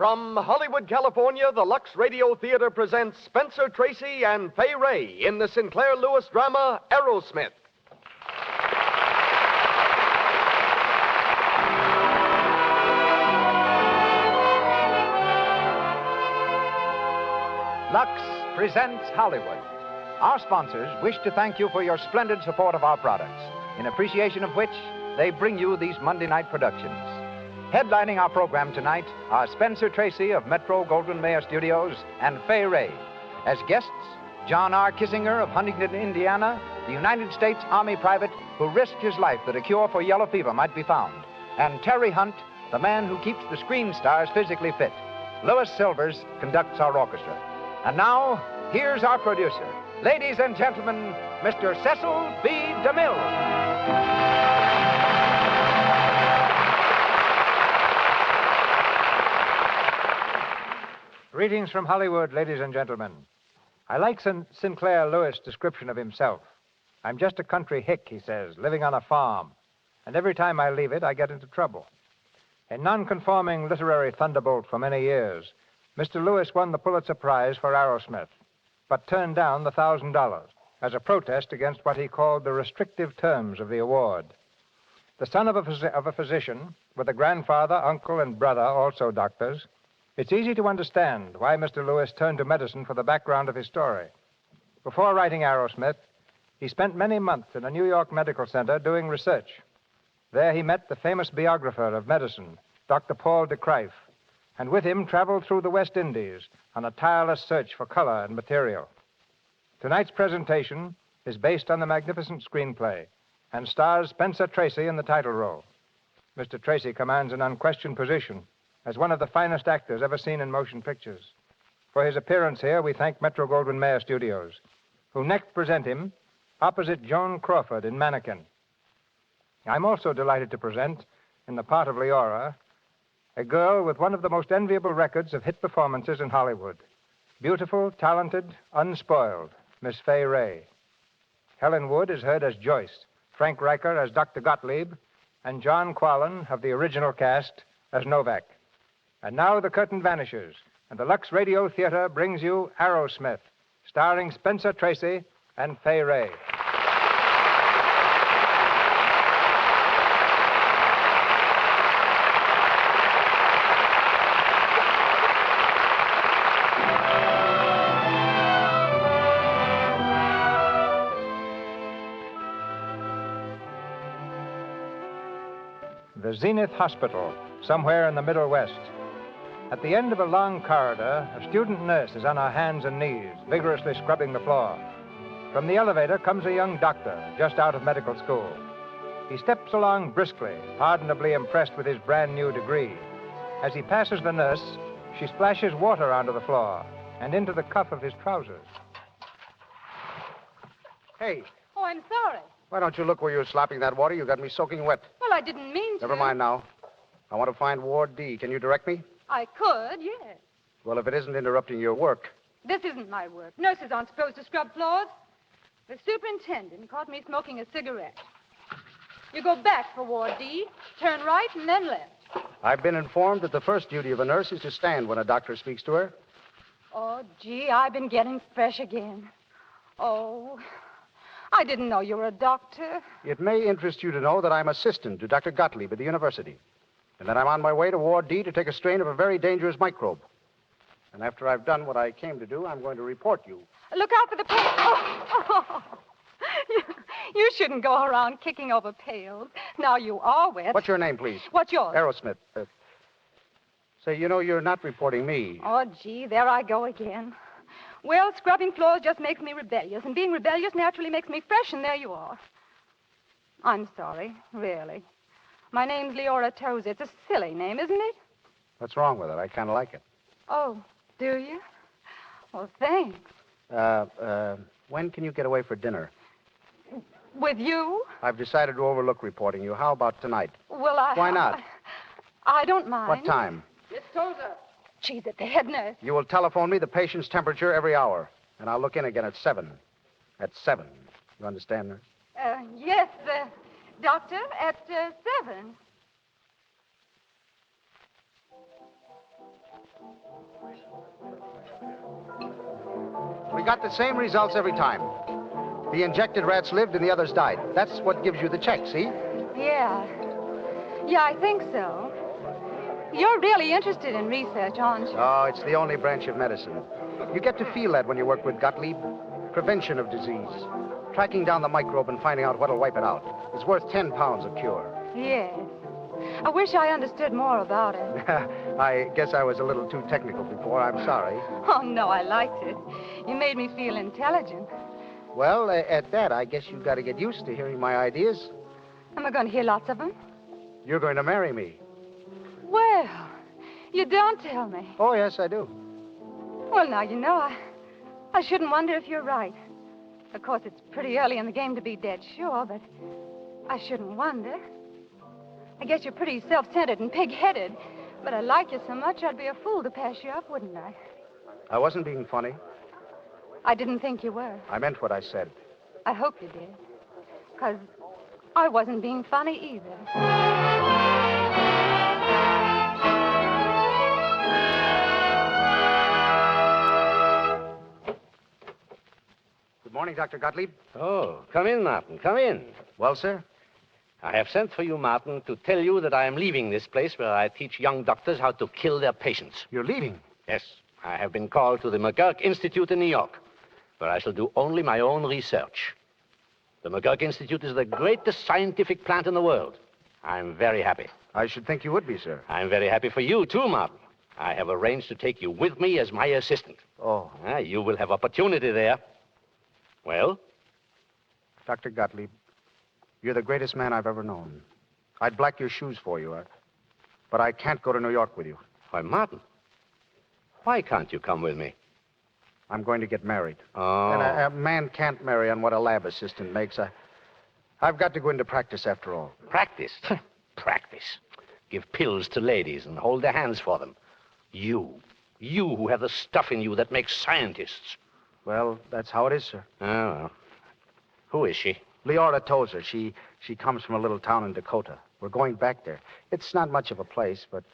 From Hollywood, California, the Lux Radio Theater presents Spencer Tracy and Fay Wray in the Sinclair Lewis drama, Arrowsmith. Lux presents Hollywood. Our sponsors wish to thank you for your splendid support of our products, in appreciation of which they bring you these Monday night productions. Headlining our program tonight are Spencer Tracy of Metro Goldwyn Mayer Studios and Fay Wray. As guests, John R. Kissinger of Huntington, Indiana, the United States Army private who risked his life that a cure for yellow fever might be found, and Terry Hunt, the man who keeps the screen stars physically fit. Louis Silvers conducts our orchestra. And now, here's our producer. Ladies and gentlemen, Mr. Cecil B. DeMille. Greetings from Hollywood, ladies and gentlemen. I like Sinclair Lewis' description of himself. I'm just a country hick, he says, living on a farm. And every time I leave it, I get into trouble. A nonconforming literary thunderbolt for many years, Mr. Lewis won the Pulitzer Prize for Arrowsmith, but turned down the $1,000 as a protest against what he called the restrictive terms of the award. The son of a physician, with a grandfather, uncle, and brother, also doctors, it's easy to understand why Mr. Lewis turned to medicine for the background of his story. Before writing Arrowsmith, he spent many months in a New York medical center doing research. There he met the famous biographer of medicine, Dr. Paul de Kruif, and with him traveled through the West Indies on a tireless search for color and material. Tonight's presentation is based on the magnificent screenplay and stars Spencer Tracy in the title role. Mr. Tracy commands an unquestioned position as one of the finest actors ever seen in motion pictures. For his appearance here, we thank Metro Goldwyn Mayer Studios, who next present him opposite Joan Crawford in Mannequin. I'm also delighted to present, in the part of Leora, a girl with one of the most enviable records of hit performances in Hollywood. Beautiful, talented, unspoiled, Miss Fay Wray. Helen Wood is heard as Joyce, Frank Riker as Dr. Gottlieb, and John Quallen of the original cast as Novak. And now the curtain vanishes, and the Lux Radio Theater brings you Arrowsmith, starring Spencer Tracy and Fay Wray. The Zenith Hospital, somewhere in the Middle West. At the end of a long corridor, a student nurse is on her hands and knees, vigorously scrubbing the floor. From the elevator comes a young doctor, just out of medical school. He steps along briskly, pardonably impressed with his brand new degree. As he passes the nurse, she splashes water onto the floor and into the cuff of his trousers. Hey, Oh, I'm sorry. why don't you look where you're slopping that water? You got me soaking wet. Well, I didn't mean to. Never mind now. I want to find Ward D. Can you direct me? I could, yes. Well, if it isn't interrupting your work. This isn't my work. Nurses aren't supposed to scrub floors. The superintendent caught me smoking a cigarette. You go back for Ward D, turn right, and then left. I've been informed that the first duty of a nurse is to stand when a doctor speaks to her. Oh, gee, I've been getting fresh again. Oh, I didn't know you were a doctor. It may interest you to know that I'm assistant to Dr. Gottlieb at the university, and that I'm on my way to Ward D to take a strain of a very dangerous microbe. And after I've done what I came to do, I'm going to report you. Look out for the pail. Oh. You shouldn't go around kicking over pails. Now you are wet. What's your name, please? What's yours? Arrowsmith. Say, you know, you're not reporting me. Oh, gee, there I go again. Well, scrubbing floors just makes me rebellious, and being rebellious naturally makes me fresh, and there you are. I'm sorry, really. My name's Leora Tozer. It's a silly name, isn't it? What's wrong with it? I kind of like it. Oh, do you? Well, thanks. When can you get away for dinner? With you? I've decided to overlook reporting you. How about tonight? Well, Why not? I don't mind. What time? Miss Tozer. She's at the head nurse. You will telephone me the patient's temperature every hour, and I'll look in again at 7. At 7. You understand, nurse? Yes, doctor, at 7. We got the same results every time. The injected rats lived and the others died. That's what gives you the check, see? Yeah. Yeah, I think so. You're really interested in research, aren't you? Oh, it's the only branch of medicine. You get to feel that when you work with Gottlieb. Prevention of disease. Tracking down the microbe and finding out what'll wipe it out. It's worth 10 pounds of cure. Yes. I wish I understood more about it. I guess I was a little too technical before. I'm sorry. Oh, no, I liked it. You made me feel intelligent. Well, at that, I guess you've got to get used to hearing my ideas. Am I going to hear lots of them? You're going to marry me. Well, you don't tell me. Oh, yes, I do. Well, now, you know, I shouldn't wonder if you're right. Of course, it's pretty early in the game to be dead sure, but I shouldn't wonder. I guess you're pretty self-centered and pig-headed, but I like you so much I'd be a fool to pass you up, wouldn't I? I wasn't being funny. I didn't think you were. I meant what I said. I hope you did. Because I wasn't being funny either. Good morning, Dr. Gottlieb. Oh, come in, Martin. Come in. Well, sir? I have sent for you, Martin, to tell you that I am leaving this place where I teach young doctors how to kill their patients. You're leaving? Yes, I have been called to the McGurk Institute in New York, where I shall do only my own research. The McGurk Institute is the greatest scientific plant in the world. I'm very happy. I should think you would be, sir. I'm very happy for you, too, Martin. I have arranged to take you with me as my assistant. Oh. You will have opportunity there. Well? Dr. Gottlieb, you're the greatest man I've ever known. I'd black your shoes for you, but I can't go to New York with you. Why, Martin, why can't you come with me? I'm going to get married. Oh. And a man can't marry on what a lab assistant makes. I've got to go into practice after all. Practice? Practice. Give pills to ladies and hold their hands for them. You who have the stuff in you that makes scientists. Well, that's how it is, sir. Oh, well. Who is she? Leora Tozer. She comes from a little town in Dakota. We're going back there. It's not much of a place, but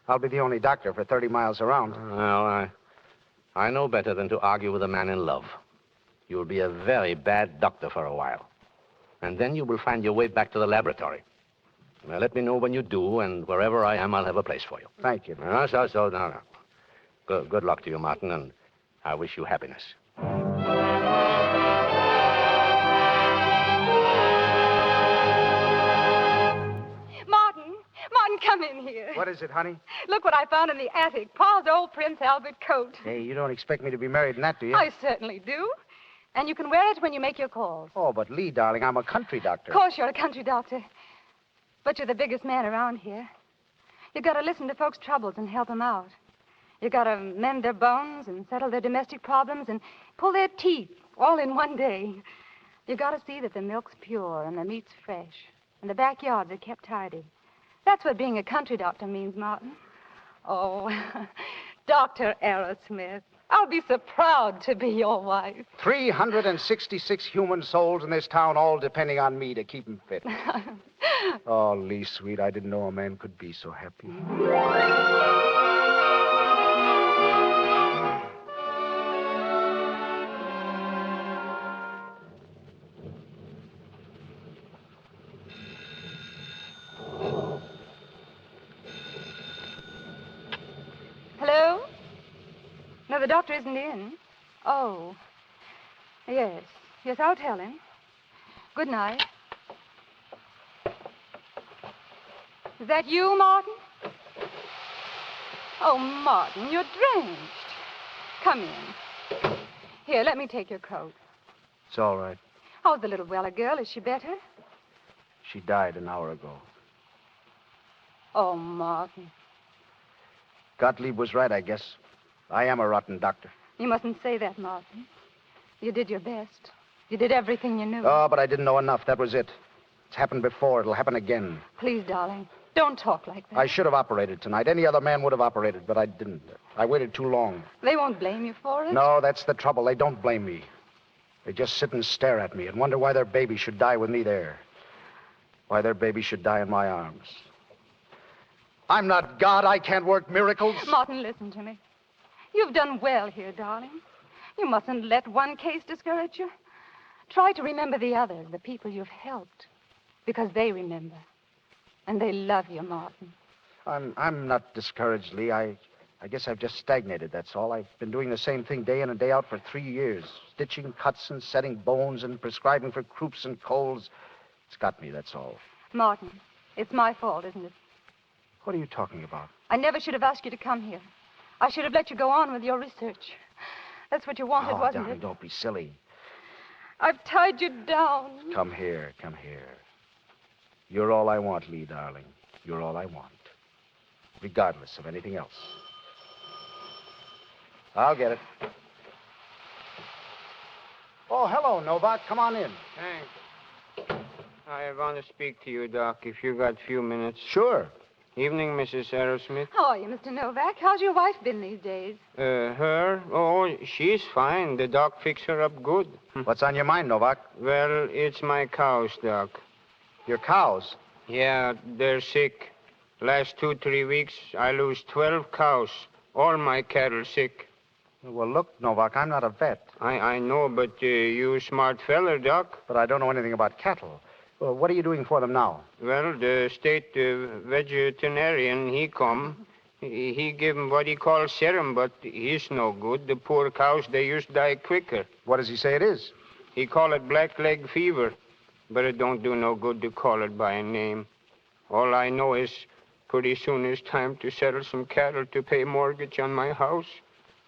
I'll be the only doctor for 30 miles around. Well, I know better than to argue with a man in love. You'll be a very bad doctor for a while. And then you will find your way back to the laboratory. Now, let me know when you do, and wherever I am, I'll have a place for you. Thank you. No. Good luck to you, Martin, and I wish you happiness. Martin, come in here. What is it, honey? Look what I found in the attic. Pa's old Prince Albert coat. Hey, you don't expect me to be married in that, do you? I certainly do. And you can wear it when you make your calls. Oh, but Lee, darling, I'm a country doctor. Of course you're a country doctor. But you're the biggest man around here. You got to listen to folks' troubles and help them out. You got to mend their bones and settle their domestic problems and pull their teeth all in one day. You got to see that the milk's pure and the meat's fresh and the backyards are kept tidy. That's what being a country doctor means, Martin. Oh, Dr. Arrowsmith, I'll be so proud to be your wife. 366 human souls in this town, all depending on me to keep them fit. Oh, Lee, sweet, I didn't know a man could be so happy. Hello? No, the doctor isn't in. Oh. Yes. Yes, I'll tell him. Good night. Is that you, Martin? Oh, Martin, you're drenched. Come in. Here, let me take your coat. It's all right. How's the little Weller girl? Is she better? She died an hour ago. Oh, Martin. Gottlieb was right, I guess. I am a rotten doctor. You mustn't say that, Martin. You did your best. You did everything you knew. Oh, but I didn't know enough. That was it. It's happened before. It'll happen again. Please, darling, don't talk like that. I should have operated tonight. Any other man would have operated, but I didn't. I waited too long. They won't blame you for it. No, that's the trouble. They don't blame me. They just sit and stare at me and wonder why their baby should die with me there. Why their baby should die in my arms. I'm not God. I can't work miracles. Martin, listen to me. You've done well here, darling. You mustn't let one case discourage you. Try to remember the others, the people you've helped, because they remember. And they love you, Martin. I'm not discouraged, Lee. I guess I've just stagnated, that's all. I've been doing the same thing day in and day out for 3 years. Stitching cuts and setting bones and prescribing for croups and colds. It's got me, that's all. Martin, it's my fault, isn't it? What are you talking about? I never should have asked you to come here. I should have let you go on with your research. That's what you wanted, wasn't darling, it? don't be silly. I've tied you down. Come here, come here. You're all I want, Lee, darling. You're all I want. Regardless of anything else. I'll get it. Oh, hello, Novak. Come on in. Thanks. I want to speak to you, Doc, if you got a few minutes. Sure. Evening, Mrs. Arrowsmith. How are you, Mr. Novak? How's your wife been these days? Her? Oh, she's fine. The doc fixed her up good. What's on your mind, Novak? Well, it's my cows, Doc. Your cows. Yeah, they're sick. Last 2-3 weeks, I lose 12 cows. All my cattle sick. Well, look, Novak, I'm not a vet. I know, but you smart feller, Doc. But I don't know anything about cattle. Well, what are you doing for them now? Well, the state veterinarian, he come. He give 'em what he calls serum, but he's no good. The poor cows, they used die quicker. What does he say it is? He call it black leg fever, but it don't do no good to call it by a name. All I know is pretty soon it's time to settle some cattle to pay mortgage on my house.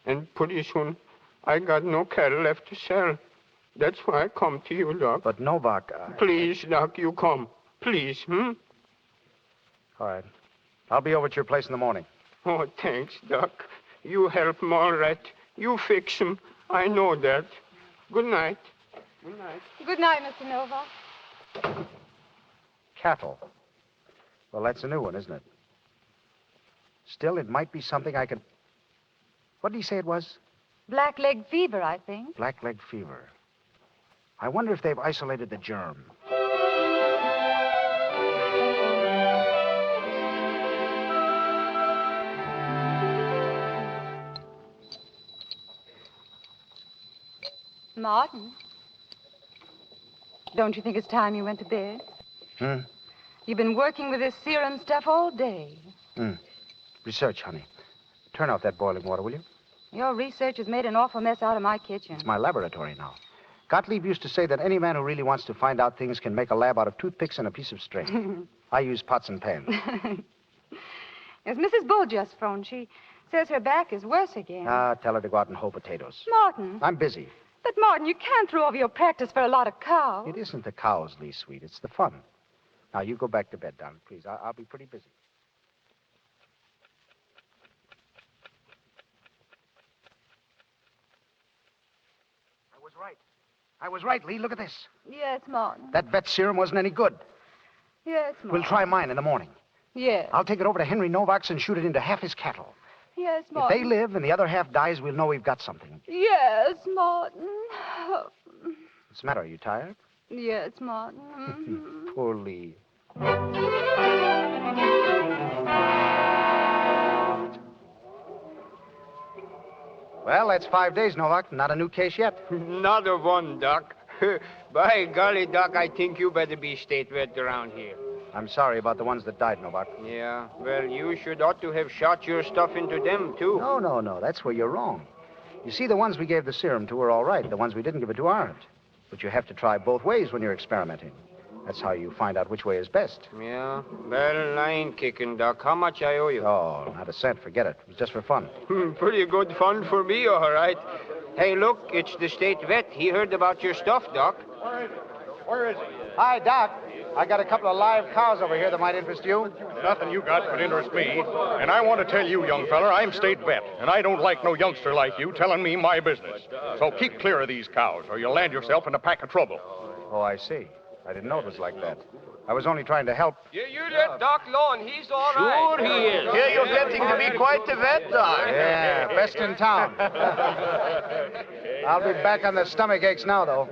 And pretty soon I got no cattle left to sell. That's why I come to you, Doc. But Novak, Please, Doc, you come. Please, All right. I'll be over at your place in the morning. Oh, thanks, Doc. You help 'em all right. You fix 'em. I know that. Good night. Good night. Good night, Mr. Novak. Cattle. Well, that's a new one, isn't it? Still, it might be something I could... What did he say it was? Black leg fever, I think. Blackleg fever. I wonder if they've isolated the germ. Martin, don't you think it's time you went to bed? You've been working with this serum stuff all day. Research, honey. Turn off that boiling water, will you? Your research has made an awful mess out of my kitchen. It's my laboratory now. Gottlieb used to say that any man who really wants to find out things can make a lab out of toothpicks and a piece of string. I use pots and pans. Yes, Mrs. Bull just phoned. She says her back is worse again. Tell her to go out and hoe potatoes. Martin. I'm busy. But, Martin, you can't throw over your practice for a lot of cows. It isn't the cows, Lee, sweet. It's the fun. Now, you go back to bed, darling, please. I'll be pretty busy. I was right, Lee. Look at this. Yes, Martin. That vet serum wasn't any good. Yes, Martin. We'll try mine in the morning. Yes. I'll take it over to Henry Novak's and shoot it into half his cattle. Yes, If Martin. they live and the other half dies, we'll know we've got something. Yes, Martin. What's the matter? Are you tired? Yes, Martin. Mhm. Poor Lee. Well, that's 5 days, Novak. Not a new case yet. Not a one, Doc. By golly, Doc, I think you better be state vet around here. I'm sorry about the ones that died, Novak. Yeah, well, you should ought to have shot your stuff into them, too. No. That's where you're wrong. You see, the ones we gave the serum to are all right. The ones we didn't give it to aren't. But you have to try both ways when you're experimenting. That's how you find out which way is best. Yeah, well, I ain't kicking, Doc. How much I owe you? Oh, not a cent. Forget it. It was just for fun. Pretty good fun for me, all right. Hey, look, it's the state vet. He heard about your stuff, Doc. Where is he? Hi, Doc. I got a couple of live cows over here that might interest you. Nothing you got could interest me. And I want to tell you, young feller, I'm state vet, and I don't like no youngster like you telling me my business. So keep clear of these cows, or you'll land yourself in a pack of trouble. Oh, I see. I didn't know it was like that. I was only trying to help. You let Doc Low, and he's all right. Sure he is. Here you're getting to be quite the vet, Doc. Yeah, best in town. I'll be back on the stomach aches now, though.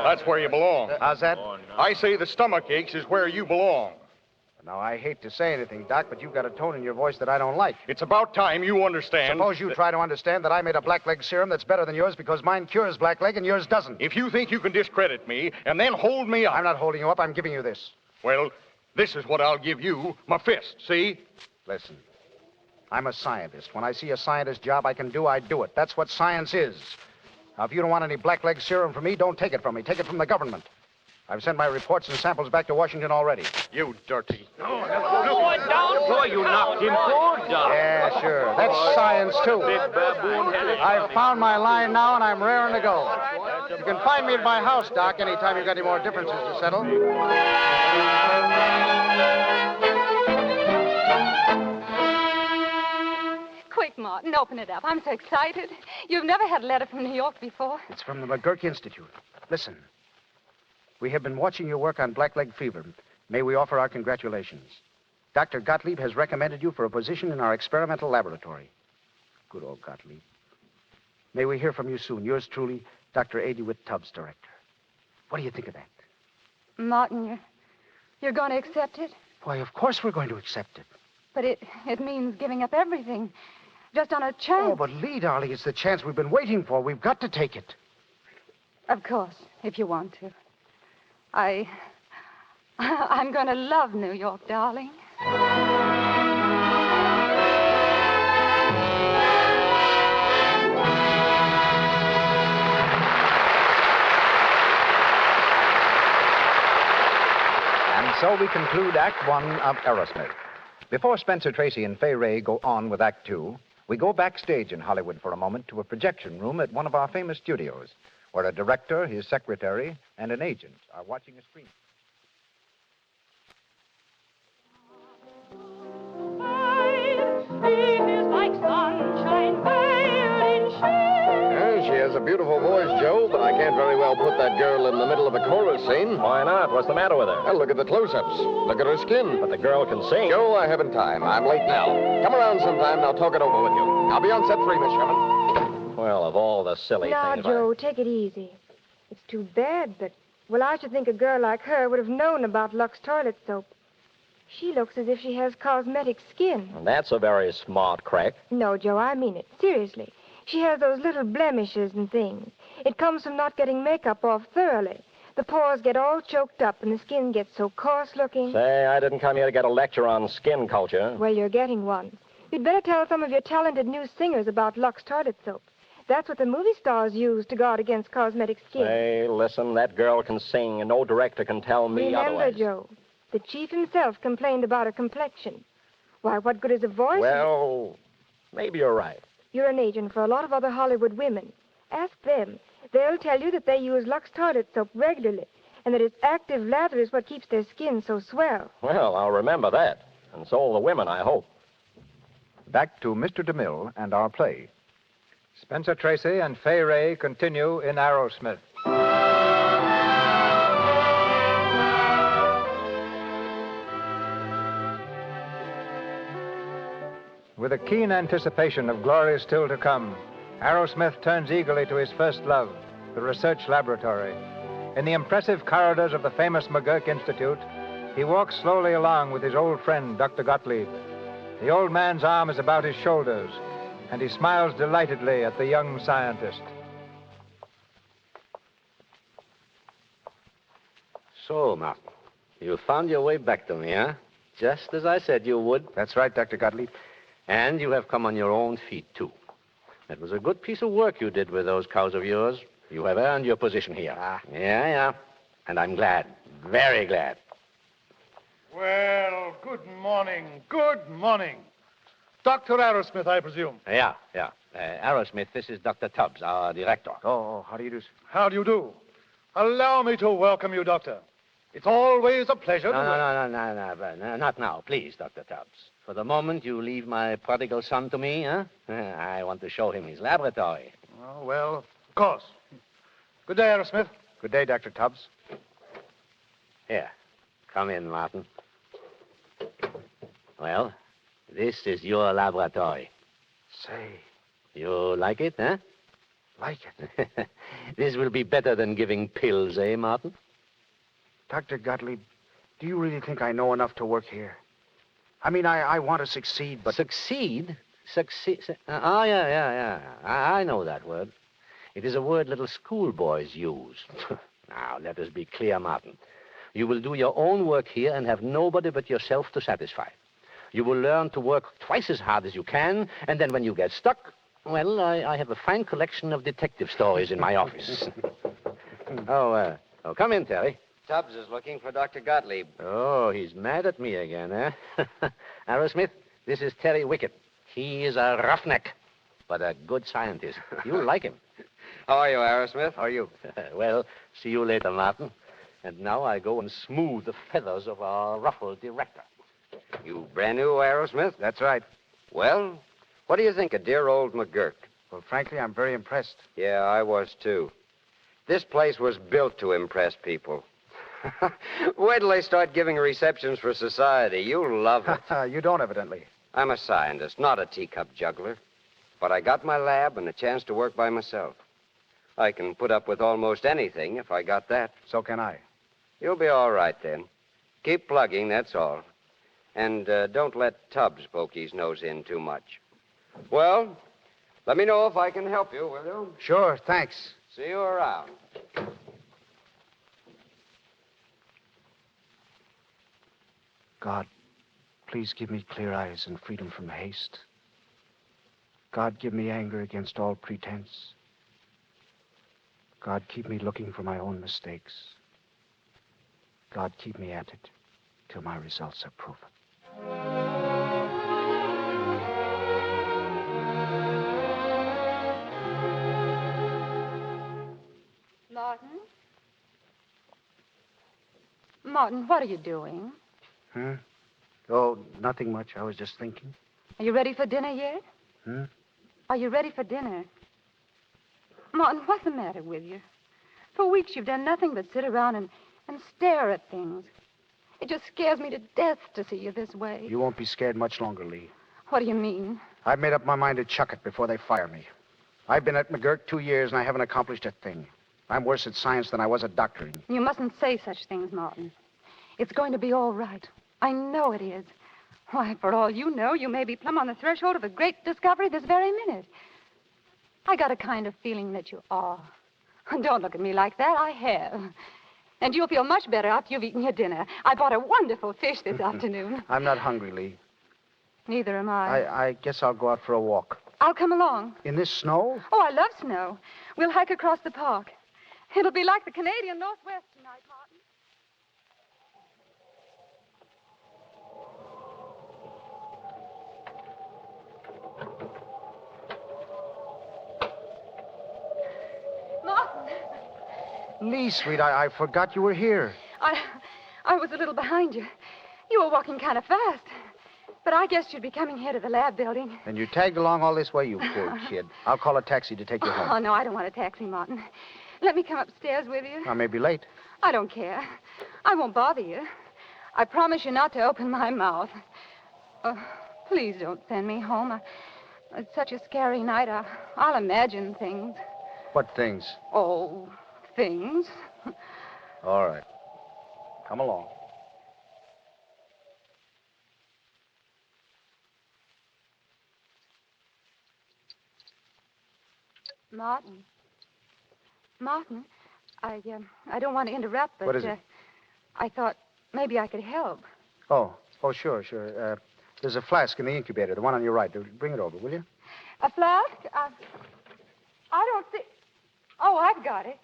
That's where you belong. How's that? I say the stomach aches is where you belong. Now, I hate to say anything, Doc, but you've got a tone in your voice that I don't like. It's about time you understand. Suppose you try to understand that I made a blackleg serum that's better than yours because mine cures blackleg and yours doesn't. If you think you can discredit me and then hold me up... I'm not holding you up. I'm giving you this. Well, this is what I'll give you. My fist, see? Listen, I'm a scientist. When I see a scientist job I can do, I do it. That's what science is. Now, if you don't want any blackleg serum from me, don't take it from me. Take it from the government. I've sent my reports and samples back to Washington already. You dirty... Boy, you knocked him good, Doc. Yeah, sure. That's science, too. I've found my line now, and I'm raring to go. You can find me at my house, Doc, anytime you've got any more differences to settle. Quick, Martin, open it up. I'm so excited. You've never had a letter from New York before. It's from the McGurk Institute. Listen. We have been watching your work on blackleg fever. May we offer our congratulations. Dr. Gottlieb has recommended you for a position in our experimental laboratory. Good old Gottlieb. May we hear from you soon. Yours truly, Dr. A. DeWitt Tubbs, Director. What do you think of that? Martin, you're going to accept it? Why, of course we're going to accept it. But it means giving up everything. Just on a chance. Oh, but Lee, darling, it's the chance we've been waiting for. We've got to take it. Of course, if you want to. I'm going to love New York, darling. And so we conclude Act One of Arrowsmith. Before Spencer Tracy and Fay Wray go on with Act Two, we go backstage in Hollywood for a moment to a projection room at one of our famous studios, where a director, his secretary, and an agent are watching a screen. She has a beautiful voice, Joe, but I can't very well put that girl in the middle of a chorus scene. Why not? What's the matter with her? Well, look at the close-ups. Look at her skin. But the girl can sing. Joe, I haven't time. I'm late now. Come around sometime and I'll talk it over with you. I'll be on set 3, Miss Sherman. Well, of all the silly Now, things... Joe, take it easy. It's too bad, but... Well, I should think a girl like her would have known about Lux toilet soap. She looks as if she has cosmetic skin. That's a very smart crack. No, Joe, I mean it. Seriously. She has those little blemishes and things. It comes from not getting makeup off thoroughly. The pores get all choked up and the skin gets so coarse-looking. Say, I didn't come here to get a lecture on skin culture. Well, you're getting one. You'd better tell some of your talented new singers about Lux toilet soap. That's what the movie stars use to guard against cosmetic skin. Hey, listen, that girl can sing, and no director can tell me Remember, otherwise. Joe, the chief himself complained about her complexion. Why, what good is a voice? Well, maybe you're right. You're an agent for a lot of other Hollywood women. Ask them. They'll tell you that they use Lux toilet soap regularly, and that its active lather is what keeps their skin so swell. Well, I'll remember that. And so will the women, I hope. Back to Mr. DeMille and our play. Spencer Tracy and Fay Wray continue in Arrowsmith. With a keen anticipation of glory still to come, Arrowsmith turns eagerly to his first love, the research laboratory. In the impressive corridors of the famous McGurk Institute, he walks slowly along with his old friend, Dr. Gottlieb. The old man's arm is about his shoulders, and he smiles delightedly at the young scientist. So, Martin, you found your way back to me, huh? Just as I said you would. That's right, Dr. Gottlieb. And you have come on your own feet, too. It was a good piece of work you did with those cows of yours. You have earned your position here. Yeah. And I'm glad. Very glad. Well, good morning. Good morning. Dr. Arrowsmith, I presume. Yeah. Arrowsmith, this is Dr. Tubbs, our director. Oh, how do you do, sir? How do you do? Allow me to welcome you, Doctor. It's always a pleasure to... No, not now. Please, Dr. Tubbs. For the moment, you leave my prodigal son to me, huh? I want to show him his laboratory. Oh, well, of course. Good day, Arrowsmith. Good day, Dr. Tubbs. Here, come in, Martin. Well, this is your laboratory. Say, You like it, huh? like it. This will be better than giving pills, eh, Martin? Dr. Gottlieb, do you really think I know enough to work here? I mean, I want to succeed, but... Succeed? Yeah. I know that word. It is a word little schoolboys use. Now, let us be clear, Martin. You will do your own work here and have nobody but yourself to satisfy. You will learn to work twice as hard as you can, and then when you get stuck, well, I have a fine collection of detective stories in my office. Oh, come in, Terry. Tubbs is looking for Dr. Gottlieb. Oh, he's mad at me again, eh? Arrowsmith, this is Terry Wickett. He is a roughneck, but a good scientist. You'll like him. How are you, Arrowsmith? How are you? Well, see you later, Martin. And now I go and smooth the feathers of our ruffled director. You brand new, Arrowsmith? That's right. Well, what do you think of dear old McGurk? Well, frankly, I'm very impressed. Yeah, I was, too. This place was built to impress people. Wait till they start giving receptions for society. You'll love it. You don't, evidently. I'm a scientist, not a teacup juggler. But I got my lab and a chance to work by myself. I can put up with almost anything if I got that. So can I. You'll be all right, then. Keep plugging, that's all. And don't let Tubbs poke his nose in too much. Well, let me know if I can help you, will you? Sure, thanks. See you around. God, please give me clear eyes and freedom from haste. God, give me anger against all pretense. God, keep me looking for my own mistakes. God, keep me at it till my results are proven. Martin? Martin, what are you doing? Huh? Oh, nothing much. I was just thinking. Are you ready for dinner yet? Are you ready for dinner? Martin, what's the matter with you? For weeks you've done nothing but sit around and stare at things. It just scares me to death to see you this way. You won't be scared much longer, Lee. What do you mean? I've made up my mind to chuck it before they fire me. I've been at McGurk 2 years, and I haven't accomplished a thing. I'm worse at science than I was at doctoring. You mustn't say such things, Martin. It's going to be all right. I know it is. Why, for all you know, you may be plumb on the threshold of a great discovery this very minute. I got a kind of feeling that you are. Don't look at me like that. I have. And you'll feel much better after you've eaten your dinner. I bought a wonderful fish this afternoon. I'm not hungry, Lee. Neither am I. I guess I'll go out for a walk. I'll come along. In this snow? Oh, I love snow. We'll hike across the park. It'll be like the Canadian Northwest tonight, Martin. Martin! Lee, sweet, I forgot you were here. I was a little behind you. You were walking kind of fast. But I guessed you'd be coming here to the lab building. And you tagged along all this way, you poor kid. I'll call a taxi to take you home. Oh, no, I don't want a taxi, Martin. Let me come upstairs with you. I may be late. I don't care. I won't bother you. I promise you not to open my mouth. Please don't send me home. It's such a scary night. I'll imagine things. What things? Oh, things. All right. Come along. Martin, I don't want to interrupt, but... What is it? I thought maybe I could help. Oh, sure. There's a flask in the incubator, the one on your right. Bring it over, will you? A flask? I don't see... Oh, I've got it.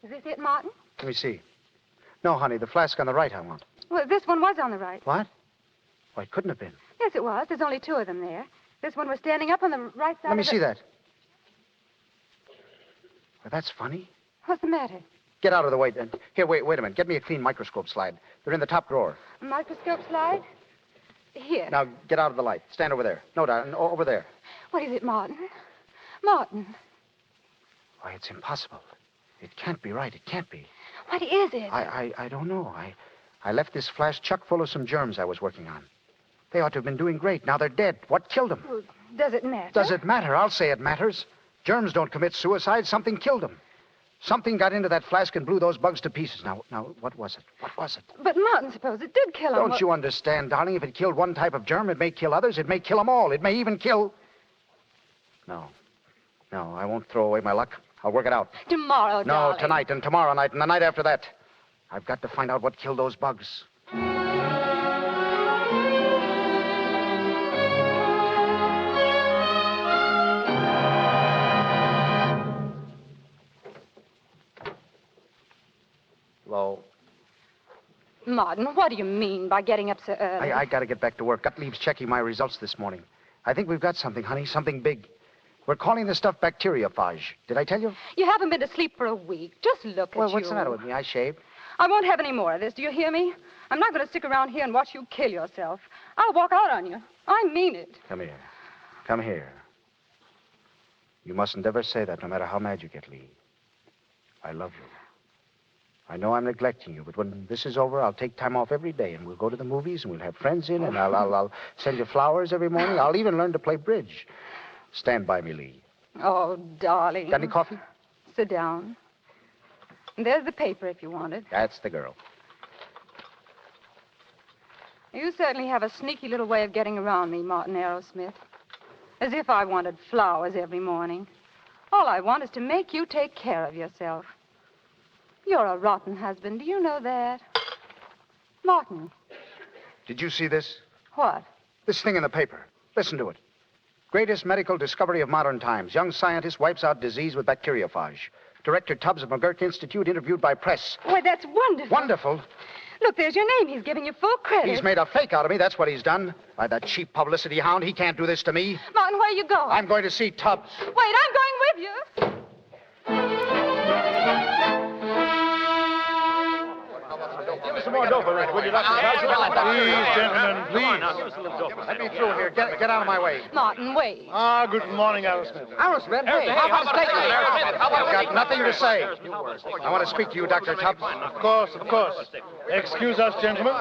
Is this it, Martin? Let me see. No, honey, the flask on the right I want. Well, this one was on the right. What? Why, it couldn't have been. Yes, it was. There's only 2 of them there. This one was standing up on the right side Let me of the... see that. Well, that's funny. What's the matter? Get out of the way. Here, wait a minute. Get me a clean microscope slide. They're in the top drawer. A microscope slide? Here. Now, get out of the light. Stand over there. No, darling, over there. What is it, Martin? Martin. Why, it's impossible. It can't be right. It can't be. What is it? I don't know. I left this flask chuck full of some germs I was working on. They ought to have been doing great. Now they're dead. What killed them? Well, does it matter? Does it matter? I'll say it matters. Germs don't commit suicide. Something killed them. Something got into that flask and blew those bugs to pieces. Now, what was it? What was it? But Martin, suppose it did kill him. Don't you understand, darling? If it killed one type of germ, it may kill others. It may kill them all. It may even kill... No, I won't throw away my luck. I'll work it out. Tomorrow, No, darling. tonight and tomorrow night and the night after that. I've got to find out what killed those bugs. Hello. Martin, what do you mean by getting up so early? I got to get back to work. Gottlieb's checking my results this morning. I think we've got something, honey, something big. We're calling this stuff bacteriophage. Did I tell you? You haven't been to sleep for a week. Just look at you. Well, what's the matter with me? I shaved. I won't have any more of this. Do you hear me? I'm not going to stick around here and watch you kill yourself. I'll walk out on you. I mean it. Come here. Come here. You mustn't ever say that, no matter how mad you get, Lee. I love you. I know I'm neglecting you, but when this is over, I'll take time off every day, and we'll go to the movies, and we'll have friends in, and I'll send you flowers every morning. I'll even learn to play bridge. Stand by me, Lee. Oh, darling. Got any coffee? Sit down. And there's the paper if you want it. That's the girl. You certainly have a sneaky little way of getting around me, Martin Arrowsmith. As if I wanted flowers every morning. All I want is to make you take care of yourself. You're a rotten husband. Do you know that? Martin. Did you see this? What? This thing in the paper. Listen to it. Greatest medical discovery of modern times. Young scientist wipes out disease with bacteriophage. Director Tubbs of McGurk Institute interviewed by press. Why, that's wonderful. Wonderful? Look, there's your name. He's giving you full credit. He's made a fake out of me. That's what he's done. By that cheap publicity hound, he can't do this to me. Martin, where are you going? I'm going to see Tubbs. Wait, I'm going with you. Give us some more dope, Rick, will you, Dr. Please, gentlemen, please. Let me through here. Get out of my way. Martin, wait. Good morning, Arrowsmith. Arrowsmith, hey, how about a steak? I've got nothing to say. I want to speak to you, Dr. Tubbs. Of course. Excuse us, gentlemen.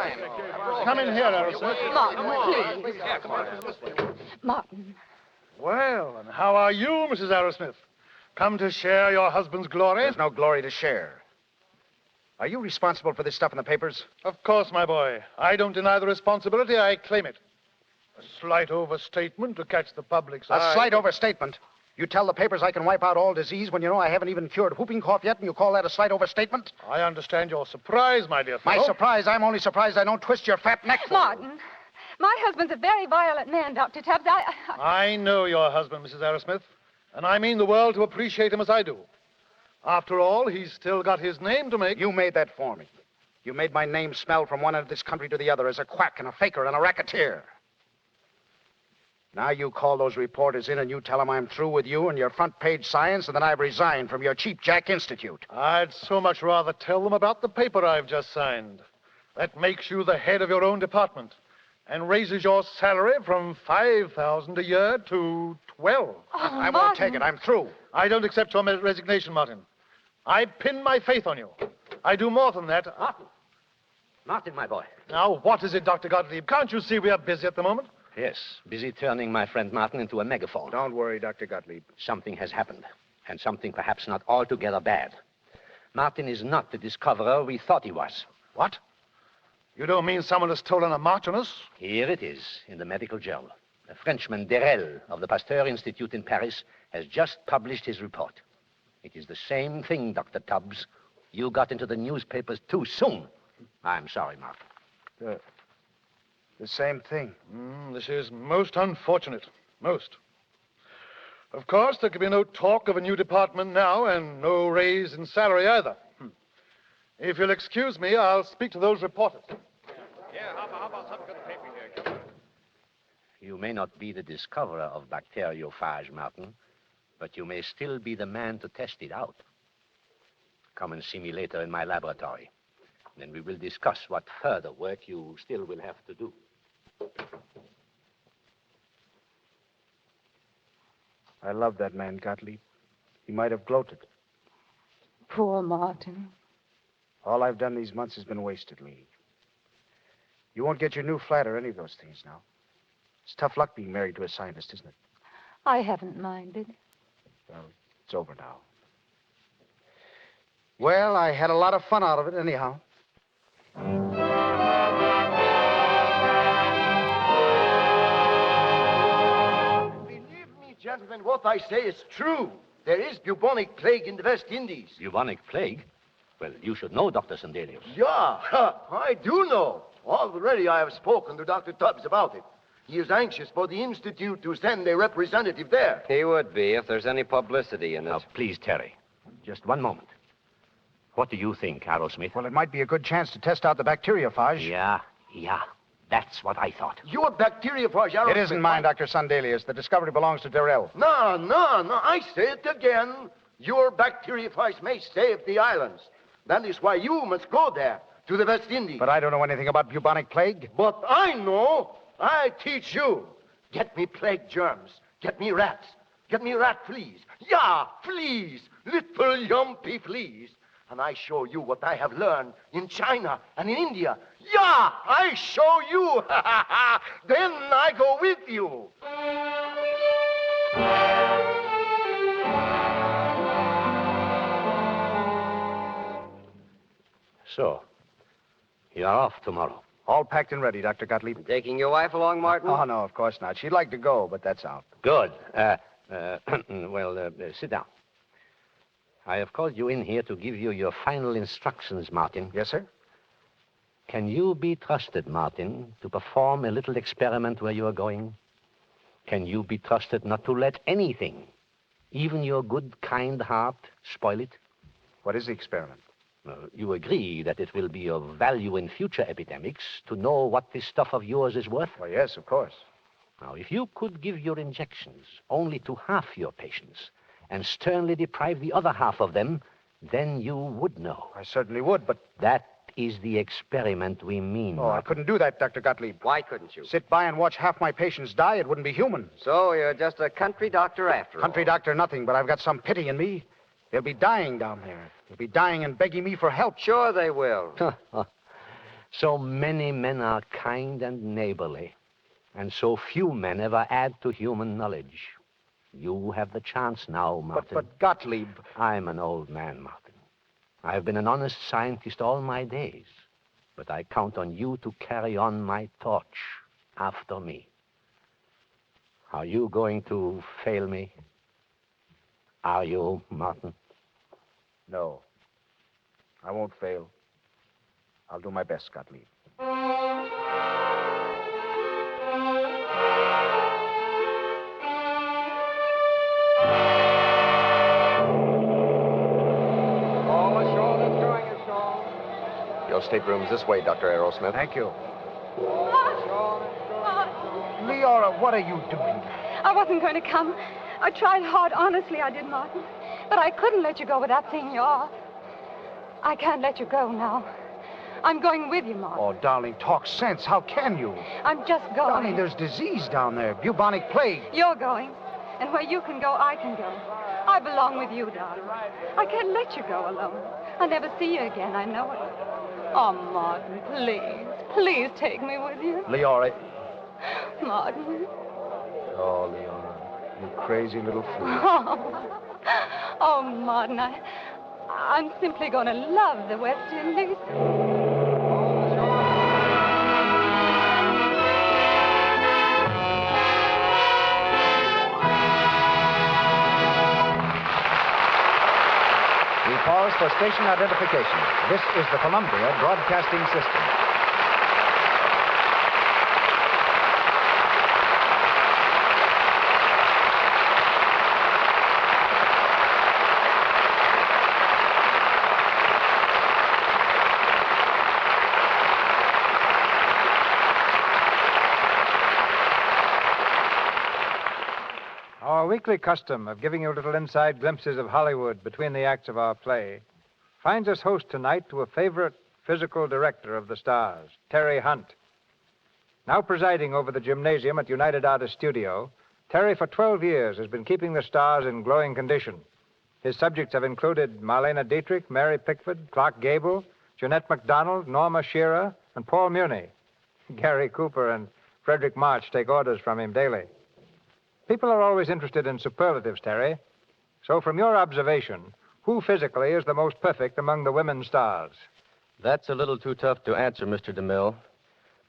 Come in here, Arrowsmith. Martin, please. Martin. Well, and how are you, Mrs. Arrowsmith? Come to share your husband's glory? There's no glory to share. Are you responsible for this stuff in the papers? Of course, my boy. I don't deny the responsibility. I claim it. A slight overstatement to catch the public's eye. A slight overstatement? You tell the papers I can wipe out all disease when you know I haven't even cured whooping cough yet, and you call that a slight overstatement? I understand your surprise, my dear fellow. My surprise? I'm only surprised I don't twist your fat neck. Martin, my husband's a very violent man, Dr. Tubbs. I know your husband, Mrs. Arrowsmith, and I mean the world to appreciate him as I do. After all, he's still got his name to make. You made that for me. You made my name smell from one end of this country to the other as a quack and a faker and a racketeer. Now you call those reporters in and you tell them I'm through with you and your front page science and that I've resigned from your cheap jack institute. I'd so much rather tell them about the paper I've just signed. That makes you the head of your own department and raises your salary from $5,000 a year to $12,000. I won't take it. I'm through. I don't accept your resignation, Martin. I pin my faith on you. I do more than that. Martin, my boy. Now, what is it, Dr. Gottlieb? Can't you see we are busy at the moment? Yes, busy turning my friend Martin into a megaphone. Don't worry, Dr. Gottlieb. Something has happened, and something perhaps not altogether bad. Martin is not the discoverer we thought he was. What? You don't mean someone has stolen a march on us? Here it is, in the medical journal. A Frenchman, Derel, of the Pasteur Institute in Paris, has just published his report. It is the same thing, Dr. Tubbs. You got into the newspapers too soon. I'm sorry, Martin. The same thing. This is most unfortunate. Most. Of course, there could be no talk of a new department now, and no raise in salary either. If you'll excuse me, I'll speak to those reporters. Yeah, how about some good paper here? You may not be the discoverer of bacteriophage, Martin, but you may still be the man to test it out. Come and see me later in my laboratory. Then we will discuss what further work you still will have to do. I love that man, Gottlieb. He might have gloated. Poor Martin. All I've done these months has been wasted, Lee. You won't get your new flat or any of those things now. It's tough luck being married to a scientist, isn't it? I haven't minded. Well, it's over now. Well, I had a lot of fun out of it, anyhow. Believe me, gentlemen, what I say is true. There is bubonic plague in the West Indies. Bubonic plague? Well, you should know, Dr. Sandelius. Yeah, I do know. Already I have spoken to Dr. Tubbs about it. He is anxious for the Institute to send a representative there. He would be if there's any publicity in it. Now, please, Terry, just one moment. What do you think, Arrowsmith? Well, it might be a good chance to test out the bacteriophage. Yeah. That's what I thought. Your bacteriophage, Arrowsmith... It isn't mine, Dr. Sandelius. The discovery belongs to Durrell. No. I say it again. Your bacteriophage may save the islands. That is why you must go there, to the West Indies. But I don't know anything about bubonic plague. But I know. I teach you. Get me plague germs. Get me rats. Get me rat fleas. Yeah, fleas. Little yumpy fleas. And I show you what I have learned in China and in India. Yeah, I show you. Then I go with you. So, you're off tomorrow. All packed and ready, Dr. Gottlieb. Taking your wife along, Martin? Oh, no, of course not. She'd like to go, but that's out. Good. Sit down. I have called you in here to give you your final instructions, Martin. Yes, sir? Can you be trusted, Martin, to perform a little experiment where you are going? Can you be trusted not to let anything, even your good, kind heart, spoil it? What is the experiment? You agree that it will be of value in future epidemics to know what this stuff of yours is worth? Well, yes, of course. Now, if you could give your injections only to half your patients and sternly deprive the other half of them, then you would know. I certainly would, but... That is the experiment we mean. Oh, I couldn't do that, Dr. Gottlieb. Why couldn't you? Sit by and watch half my patients die. It wouldn't be human. So you're just a country doctor after all. Country doctor, nothing, but I've got some pity in me. They'll be dying down there. They'll be dying and begging me for help. Sure they will. So many men are kind and neighborly, and so few men ever add to human knowledge. You have the chance now, Martin. But Gottlieb... I'm an old man, Martin. I've been an honest scientist all my days, but I count on you to carry on my torch after me. Are you going to fail me? Are you, Martin? No. I won't fail. I'll do my best, Gottlieb. Your stateroom's this way, Dr. Arrowsmith. Thank you. Leora, what are you doing? I wasn't going to come. I tried hard, honestly, I did, Martin. But I couldn't let you go without seeing you off. I can't let you go now. I'm going with you, Martin. Oh, darling, talk sense. How can you? I'm just going. Darling, there's disease down there. Bubonic plague. You're going. And where you can go, I can go. I belong with you, darling. I can't let you go alone. I'll never see you again, I know it. Oh, Martin, please take me with you. Leora. Martin. Oh, Leora, you crazy little fool. Oh, Martin, I'm simply going to love the West Indies. We pause for station identification. This is the Columbia Broadcasting System. Our weekly custom of giving you little inside glimpses of Hollywood between the acts of our play finds us host tonight to a favorite physical director of the stars, Terry Hunt. Now presiding over the gymnasium at United Artists Studio, Terry for 12 years has been keeping the stars in glowing condition. His subjects have included Marlene Dietrich, Mary Pickford, Clark Gable, Jeanette MacDonald, Norma Shearer, and Paul Muni. Gary Cooper and Frederick March take orders from him daily. People are always interested in superlatives, Terry. So from your observation, who Who physically is the most perfect among the women stars? That's a little too tough to answer, Mr. DeMille.